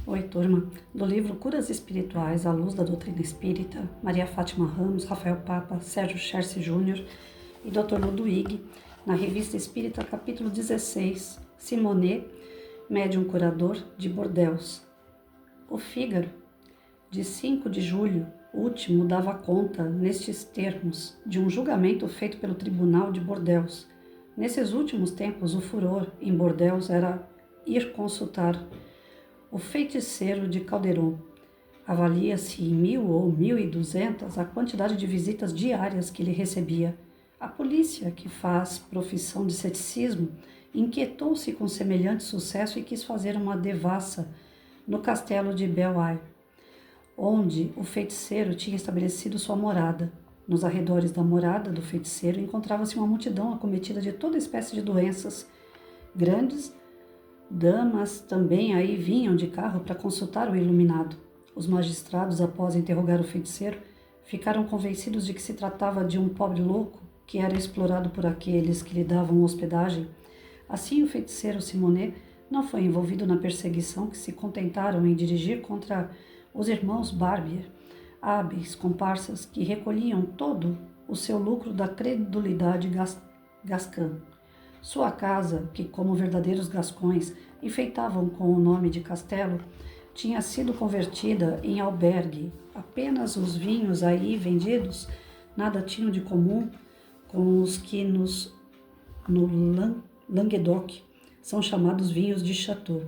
Oi, turma. Do livro Curas Espirituais à Luz da Doutrina Espírita, Maria Fátima Ramos, Rafael Papa, Sérgio Scherce Júnior e Dr. Ludwig, na Revista Espírita, capítulo 16, Simonet, médium curador de Bordeaux. O Fígaro, de 5 de julho, último, dava conta, nestes termos, de um julgamento feito pelo Tribunal de Bordeaux. Nesses últimos tempos, o furor em Bordeaux era ir consultar o feiticeiro de Calderon. Avalia-se em 1.000 ou 1.200 a quantidade de visitas diárias que ele recebia. A polícia, que faz profissão de ceticismo, inquietou-se com semelhante sucesso e quis fazer uma devassa no castelo de Belle-Isle, onde o feiticeiro tinha estabelecido sua morada. Nos arredores da morada do feiticeiro encontrava-se uma multidão acometida de toda espécie de doenças. Grandes damas também aí vinham de carro para consultar o iluminado. Os magistrados, após interrogar o feiticeiro, ficaram convencidos de que se tratava de um pobre louco que era explorado por aqueles que lhe davam hospedagem. Assim, o feiticeiro Simonet não foi envolvido na perseguição que se contentaram em dirigir contra os irmãos Barbier, hábeis comparsas que recolhiam todo o seu lucro da credulidade gascã. Sua casa, que como verdadeiros gascões enfeitavam com o nome de castelo, tinha sido convertida em albergue. Apenas os vinhos aí vendidos nada tinham de comum com os que no Languedoc são chamados vinhos de château.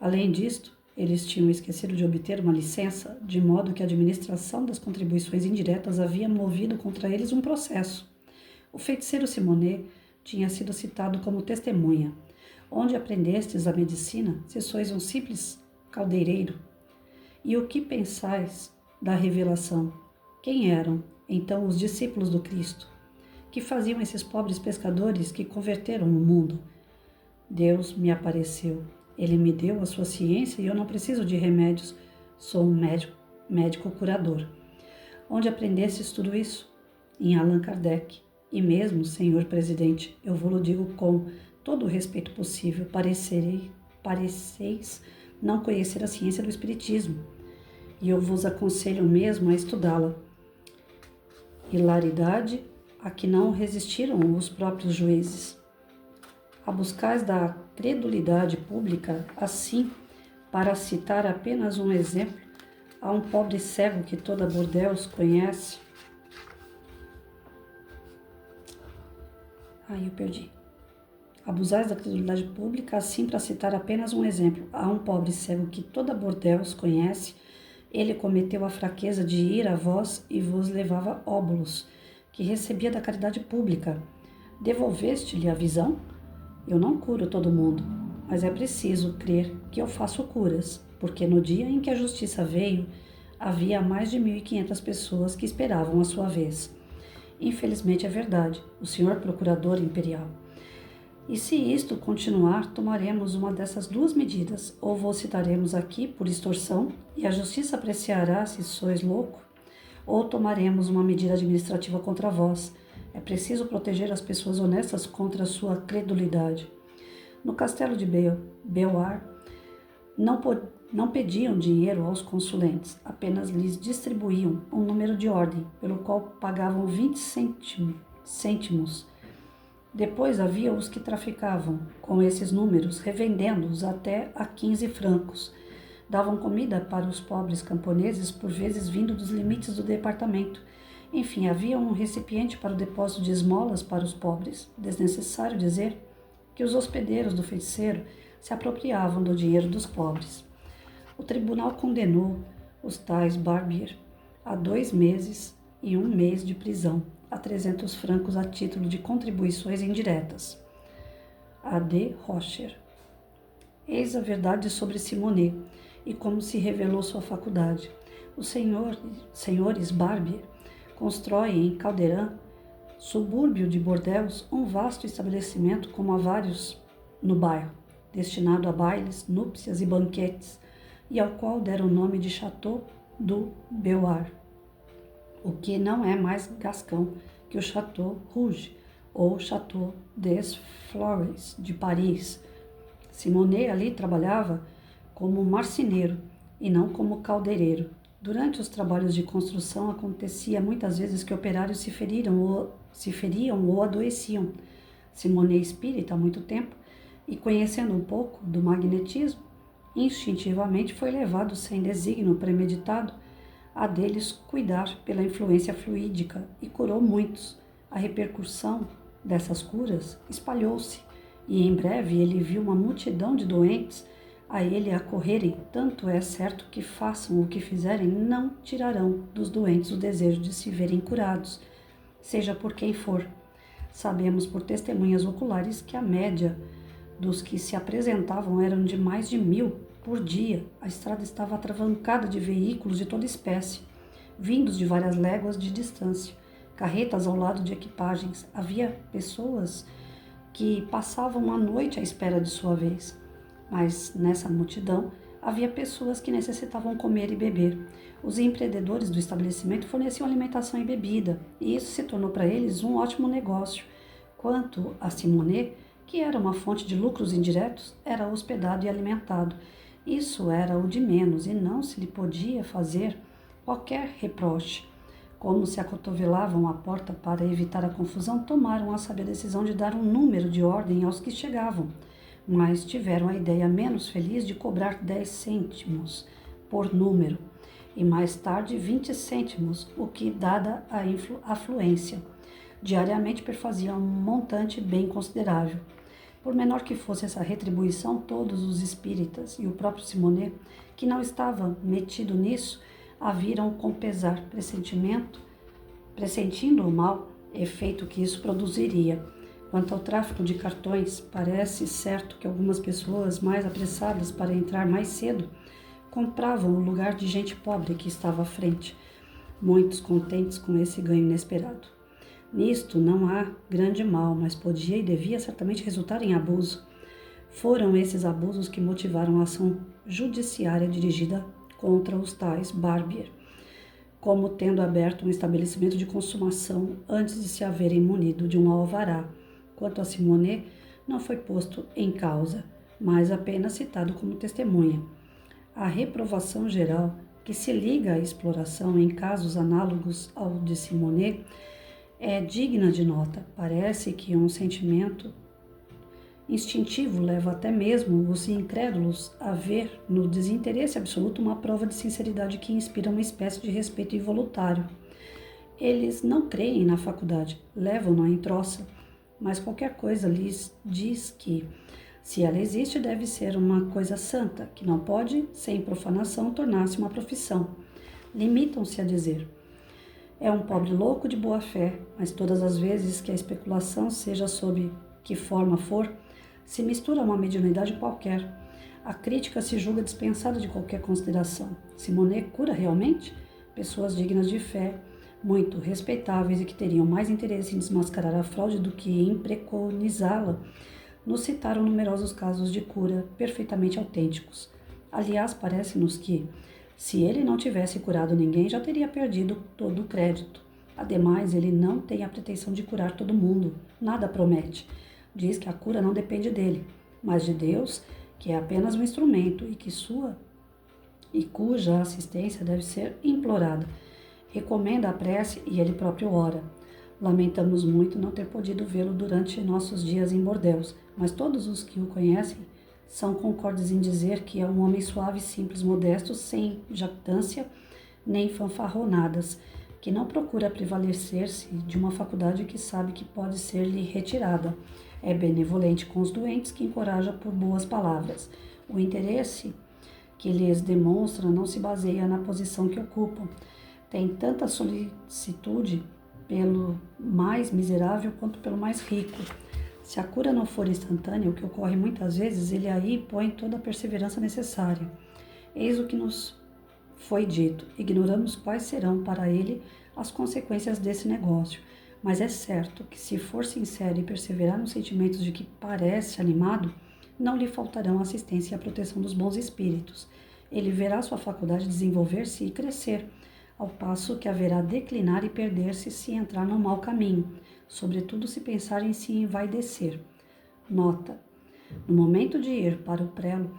Além disto, eles tinham esquecido de obter uma licença, de modo que a administração das contribuições indiretas havia movido contra eles um processo. O feiticeiro Simonet tinha sido citado como testemunha. Onde aprendestes a medicina, se sois um simples caldeireiro? E o que pensais da revelação? Quem eram, então, os discípulos do Cristo? Que faziam esses pobres pescadores que converteram o mundo? Deus me apareceu. Ele me deu a sua ciência e eu não preciso de remédios. Sou um médico curador. Onde aprendestes tudo isso? Em Allan Kardec. E mesmo, senhor presidente, eu vou-lo digo com todo o respeito possível, pareceis não conhecer a ciência do espiritismo, e eu vos aconselho mesmo a estudá-la. Hilaridade a que não resistiram os próprios juízes. A buscais da credulidade pública, assim, para citar apenas um exemplo, há um pobre cego que toda Bordeaux conhece. Abusais da credulidade pública, assim, para citar apenas um exemplo. Há um pobre cego que toda Bordeaux conhece. Ele cometeu a fraqueza de ir a vós e vos levava óbolos, que recebia da caridade pública. Devolveste-lhe a visão? Eu não curo todo mundo, mas é preciso crer que eu faço curas, porque no dia em que a justiça veio, havia mais de 1.500 pessoas que esperavam a sua vez. Infelizmente é verdade, o senhor procurador imperial. E se isto continuar, tomaremos uma dessas duas medidas, ou vos citaremos aqui por extorsão, e a justiça apreciará se sois louco, ou tomaremos uma medida administrativa contra vós. É preciso proteger as pessoas honestas contra a sua credulidade. No castelo de Belle-Isle, não pediam dinheiro aos consulentes, apenas lhes distribuíam um número de ordem, pelo qual pagavam 20 cêntimos. Depois havia os que traficavam com esses números, revendendo-os até a 15 francos. Davam comida para os pobres camponeses, por vezes vindo dos limites do departamento. Enfim, havia um recipiente para o depósito de esmolas para os pobres. Desnecessário dizer que os hospedeiros do feiticeiro se apropriavam do dinheiro dos pobres. O tribunal condenou os tais Barbier a 2 meses e 1 mês de prisão, a 300 francos a título de contribuições indiretas. A de Rocher. Eis a verdade sobre Simonet e como se revelou sua faculdade. Os senhores Barbier constroem em Calderan, subúrbio de Bordeaux, um vasto estabelecimento como há vários no bairro, destinado a bailes, núpcias e banquetes, e ao qual deram o nome de Château du Belle-Isle, o que não é mais gascão que o Château Rouge ou Château des Flores de Paris. Simonet ali trabalhava como marceneiro e não como caldeireiro. Durante os trabalhos de construção acontecia muitas vezes que operários se feriam ou adoeciam. Simone é espírita há muito tempo e, conhecendo um pouco do magnetismo, instintivamente foi levado sem desígnio premeditado a deles cuidar pela influência fluídica e curou muitos. A repercussão dessas curas espalhou-se e em breve ele viu uma multidão de doentes a ele acorrerem. Tanto é certo que façam o que fizerem, não tirarão dos doentes o desejo de se verem curados, seja por quem for. Sabemos por testemunhas oculares que a média dos que se apresentavam eram de mais de 1000 por dia. A estrada estava atravancada de veículos de toda espécie, vindos de várias léguas de distância, carretas ao lado de equipagens. Havia pessoas que passavam a noite à espera de sua vez. Mas nessa multidão havia pessoas que necessitavam comer e beber. Os empreendedores do estabelecimento forneciam alimentação e bebida, e isso se tornou para eles um ótimo negócio. Quanto a Simone, que era uma fonte de lucros indiretos, era hospedado e alimentado. Isso era o de menos e não se lhe podia fazer qualquer reproche. Como se acotovelavam à porta para evitar a confusão, tomaram a sábia decisão de dar um número de ordem aos que chegavam, mas tiveram a ideia menos feliz de cobrar 10 cêntimos por número e mais tarde 20 cêntimos, o que, dada a afluência, diariamente perfazia um montante bem considerável. Por menor que fosse essa retribuição, todos os espíritas e o próprio Simone, que não estava metido nisso, a viram com pesar, pressentindo o mau efeito que isso produziria. Quanto ao tráfico de cartões, parece certo que algumas pessoas mais apressadas para entrar mais cedo compravam o lugar de gente pobre que estava à frente, muitos contentes com esse ganho inesperado. Nisto não há grande mal, mas podia e devia certamente resultar em abuso. Foram esses abusos que motivaram a ação judiciária dirigida contra os tais Barbier, como tendo aberto um estabelecimento de consumação antes de se haverem munido de um alvará. Quanto a Simone, não foi posto em causa, mas apenas citado como testemunha. A reprovação geral, que se liga à exploração em casos análogos ao de Simone, é digna de nota. Parece que um sentimento instintivo leva até mesmo os incrédulos a ver no desinteresse absoluto uma prova de sinceridade que inspira uma espécie de respeito involuntário. Eles não creem na faculdade, levam-na em troça, mas qualquer coisa lhes diz que, se ela existe, deve ser uma coisa santa, que não pode, sem profanação, tornar-se uma profissão. Limitam-se a dizer: é um pobre louco de boa fé, mas todas as vezes que a especulação, seja sob que forma for, se mistura a uma mediunidade qualquer, a crítica se julga dispensada de qualquer consideração. Simone cura realmente? Pessoas dignas de fé, muito respeitáveis e que teriam mais interesse em desmascarar a fraude do que em preconizá-la, nos citaram numerosos casos de cura perfeitamente autênticos. Aliás, parece-nos que, se ele não tivesse curado ninguém, já teria perdido todo o crédito. Ademais, ele não tem a pretensão de curar todo mundo, nada promete. Diz que a cura não depende dele, mas de Deus, que é apenas um instrumento e cuja assistência deve ser implorada. Recomenda a prece e ele próprio ora. Lamentamos muito não ter podido vê-lo durante nossos dias em bordéus, mas todos os que o conhecem são concordes em dizer que é um homem suave, simples, modesto, sem jactância nem fanfarronadas, que não procura prevalecer-se de uma faculdade que sabe que pode ser-lhe retirada. É benevolente com os doentes, que encoraja por boas palavras. O interesse que lhes demonstra não se baseia na posição que ocupam. Tem tanta solicitude pelo mais miserável quanto pelo mais rico. Se a cura não for instantânea, o que ocorre muitas vezes, ele aí põe toda a perseverança necessária. Eis o que nos foi dito. Ignoramos quais serão para ele as consequências desse negócio, mas é certo que, se for sincero e perseverar nos sentimentos de que parece animado, não lhe faltarão a assistência e a proteção dos bons espíritos. Ele verá sua faculdade desenvolver-se e crescer, ao passo que haverá declinar e perder-se se entrar no mau caminho, sobretudo se pensar em se envaidecer. Nota: no momento de ir para o prelo,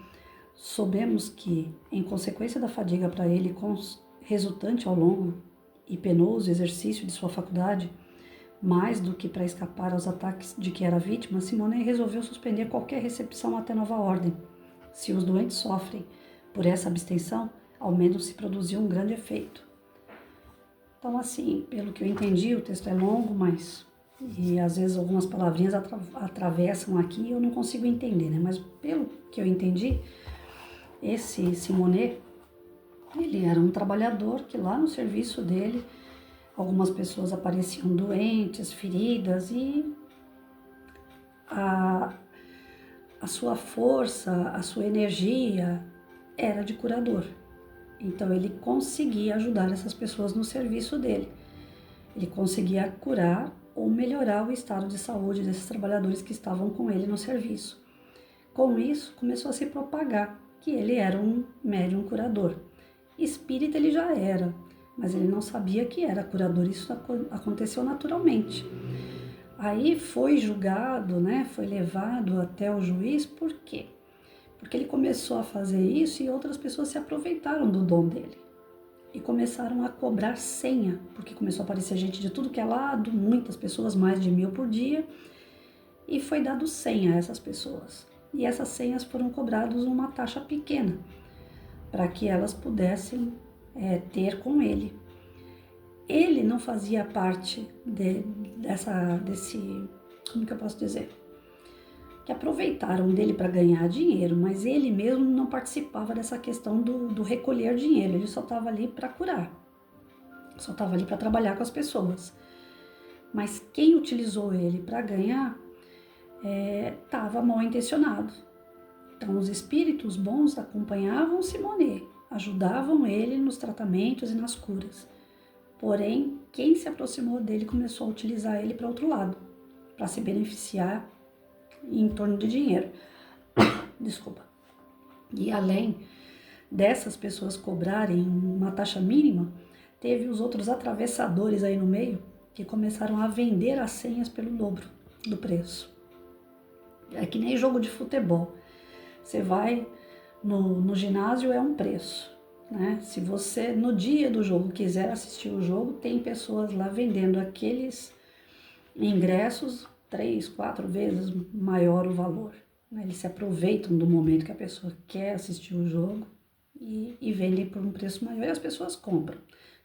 Soubemos que, em consequência da fadiga para ele resultante ao longo e penoso exercício de sua faculdade, mais do que para escapar aos ataques de que era vítima, Simone resolveu suspender qualquer recepção até nova ordem. Se os doentes sofrem por essa abstenção, ao menos se produziu um grande efeito. Então, assim, pelo que eu entendi, o texto é longo, mas... E às vezes algumas palavrinhas atravessam aqui e eu não consigo entender, né? Mas pelo que eu entendi, esse Simonet, ele era um trabalhador que lá no serviço dele, algumas pessoas apareciam doentes, feridas e a sua força, a sua energia era de curador. Então ele conseguia ajudar essas pessoas no serviço dele. Ele conseguia curar ou melhorar o estado de saúde desses trabalhadores que estavam com ele no serviço. Com isso, começou a se propagar que ele era um médium curador. Espírita ele já era, mas ele não sabia que era curador, isso aconteceu naturalmente. Aí foi julgado, né, foi levado até o juiz, por quê? Porque ele começou a fazer isso e outras pessoas se aproveitaram do dom dele. E começaram a cobrar senha, porque começou a aparecer gente de tudo que é lado, muitas pessoas, mais de 1000 por dia, e foi dado senha a essas pessoas. E essas senhas foram cobradas uma taxa pequena, para que elas pudessem ter com ele. Ele não fazia parte desse, como que eu posso dizer? Que aproveitaram dele para ganhar dinheiro, mas ele mesmo não participava dessa questão do recolher dinheiro, ele só estava ali para curar, só estava ali para trabalhar com as pessoas. Mas quem utilizou ele para ganhar estava mal intencionado. Então os espíritos bons acompanhavam Simonet, ajudavam ele nos tratamentos e nas curas. Porém, quem se aproximou dele começou a utilizar ele para outro lado, para se beneficiar em torno de dinheiro. Desculpa. E além dessas pessoas cobrarem uma taxa mínima, teve os outros atravessadores aí no meio que começaram a vender as senhas pelo dobro do preço. É que nem jogo de futebol. Você vai no ginásio, é um preço, né? Se você no dia do jogo quiser assistir o jogo, tem pessoas lá vendendo aqueles ingressos 3, 4 vezes maior o valor. Eles se aproveitam do momento que a pessoa quer assistir o jogo e vendem por um preço maior e as pessoas compram.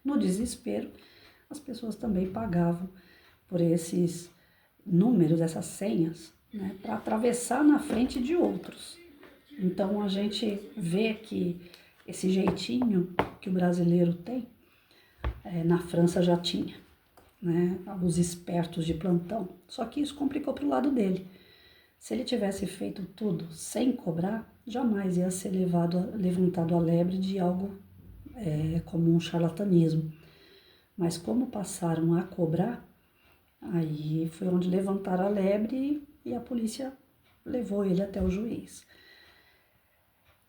No desespero, as pessoas também pagavam por esses números, essas senhas, né, para atravessar na frente de outros. Então a gente vê que esse jeitinho que o brasileiro tem, na França já tinha, né, os espertos de plantão. Só que isso complicou para o lado dele. Se ele tivesse feito tudo sem cobrar, jamais ia ser levantado a lebre de algo como um charlatanismo. Mas como passaram a cobrar, aí foi onde levantaram a lebre e a polícia levou ele até o juiz.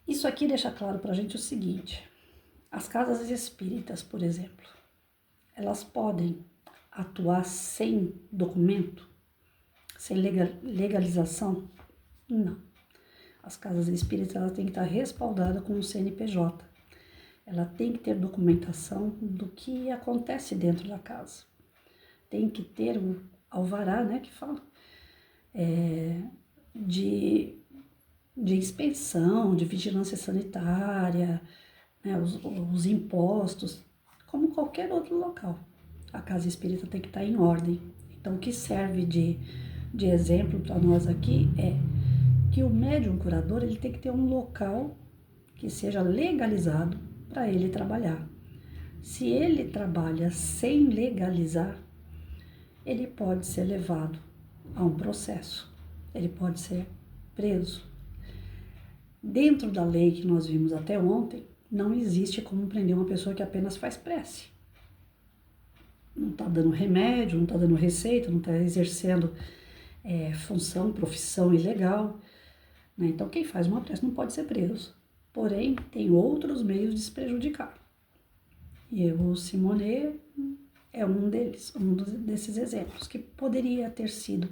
Isso aqui deixa claro para a gente o seguinte: as casas espíritas, por exemplo, elas podem atuar sem documento, sem legalização? Não. As casas espíritas elas têm que estar respaldadas com o CNPJ. Ela tem que ter documentação do que acontece dentro da casa. Tem que ter o alvará, né, que fala, de inspeção, de vigilância sanitária, né, os impostos, como qualquer outro local. A casa espírita tem que estar em ordem. Então, o que serve de exemplo para nós aqui é que o médium curador ele tem que ter um local que seja legalizado para ele trabalhar. Se ele trabalha sem legalizar, ele pode ser levado a um processo, ele pode ser preso. Dentro da lei que nós vimos até ontem, não existe como prender uma pessoa que apenas faz prece. Não está dando remédio, não está dando receita, não está exercendo função, profissão ilegal, né? Então, quem faz uma prece não pode ser preso. Porém, tem outros meios de se prejudicar. E o Simonet é um deles, desses exemplos, que poderia ter sido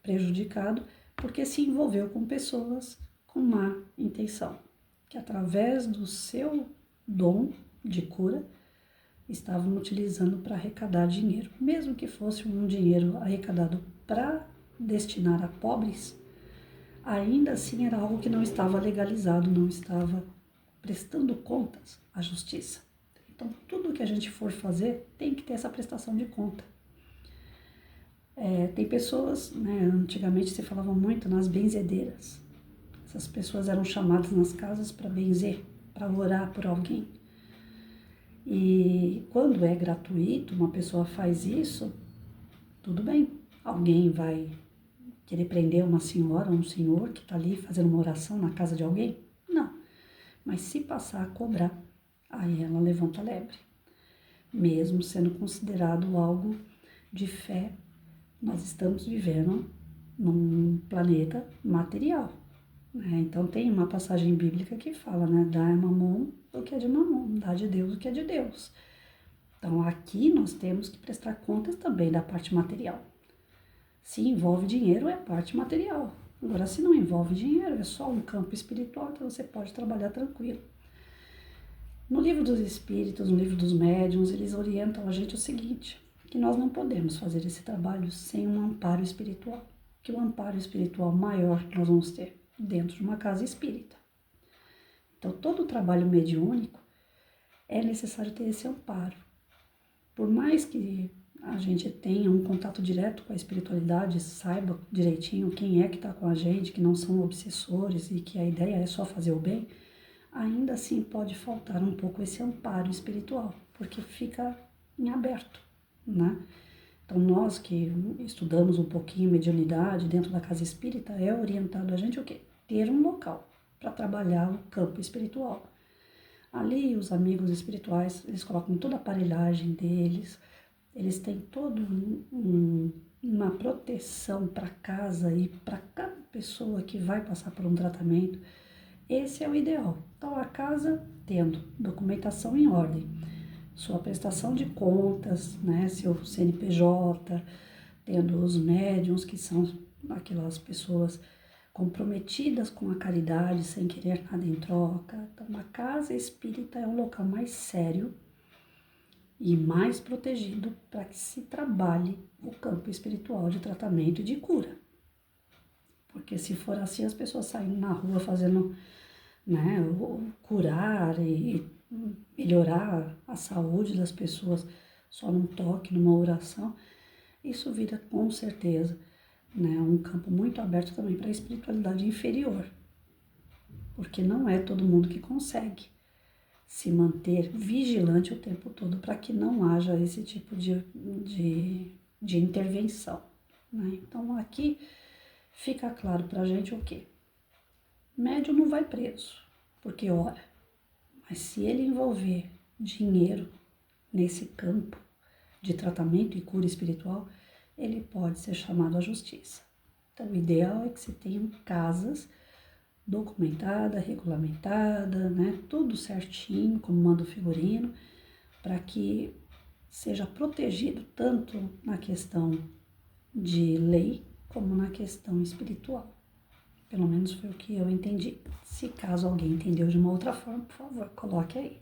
prejudicado porque se envolveu com pessoas com má intenção. que através do seu dom de cura estavam utilizando para arrecadar dinheiro, mesmo que fosse um dinheiro arrecadado para destinar a pobres, ainda assim era algo que não estava legalizado, não estava prestando contas à justiça. Então, tudo que a gente for fazer tem que ter essa prestação de conta. Tem pessoas, né, antigamente se falava muito nas benzedeiras. Essas pessoas eram chamadas nas casas para benzer, para orar por alguém. E quando é gratuito, uma pessoa faz isso, tudo bem. Alguém vai querer prender uma senhora ou um senhor que está ali fazendo uma oração na casa de alguém? Não. Mas se passar a cobrar, aí ela levanta a lebre. Mesmo sendo considerado algo de fé, nós estamos vivendo num planeta material. Então tem uma passagem bíblica que fala, né? Dá a Mamon o que é de Mamon, dá de Deus o que é de Deus. Então aqui nós temos que prestar contas também da parte material. Se envolve dinheiro, é parte material. Agora, se não envolve dinheiro, é só um campo espiritual, então você pode trabalhar tranquilo. No livro dos espíritos, no livro dos médiuns, eles orientam a gente o seguinte, que nós não podemos fazer esse trabalho sem um amparo espiritual. Que o amparo espiritual maior que nós vamos ter dentro de uma casa espírita. Então, todo o trabalho mediúnico é necessário ter esse amparo. Por mais que a gente tenha um contato direto com a espiritualidade, saiba direitinho quem é que está com a gente, que não são obsessores e que a ideia é só fazer o bem, ainda assim pode faltar um pouco esse amparo espiritual, porque fica em aberto, né? Então, nós que estudamos um pouquinho mediunidade dentro da casa espírita, é orientado a gente o quê? Ter um local para trabalhar o campo espiritual. Ali, os amigos espirituais, eles colocam toda a aparelhagem deles, eles têm toda uma proteção para casa e para cada pessoa que vai passar por um tratamento. Esse é o ideal. Então, a casa tendo documentação em ordem, sua prestação de contas, né, seu CNPJ, tendo os médiuns, que são aquelas pessoas comprometidas com a caridade, sem querer nada em troca. Então, uma casa espírita é um local mais sério e mais protegido para que se trabalhe o campo espiritual de tratamento e de cura. Porque se for assim, as pessoas saindo na rua fazendo, né, curar e melhorar a saúde das pessoas só num toque, numa oração, isso vira com certeza, né, um campo muito aberto também para a espiritualidade inferior, porque não é todo mundo que consegue se manter vigilante o tempo todo para que não haja esse tipo de intervenção, né? Então aqui fica claro para a gente o quê? Médium não vai preso, porque ora, mas se ele envolver dinheiro nesse campo de tratamento e cura espiritual, ele pode ser chamado à justiça. Então, o ideal é que se tenham casas documentadas, regulamentadas, né, tudo certinho, como manda o figurino, para que seja protegido tanto na questão de lei como na questão espiritual. Pelo menos foi o que eu entendi. Se caso alguém entendeu de uma outra forma, por favor, coloque aí.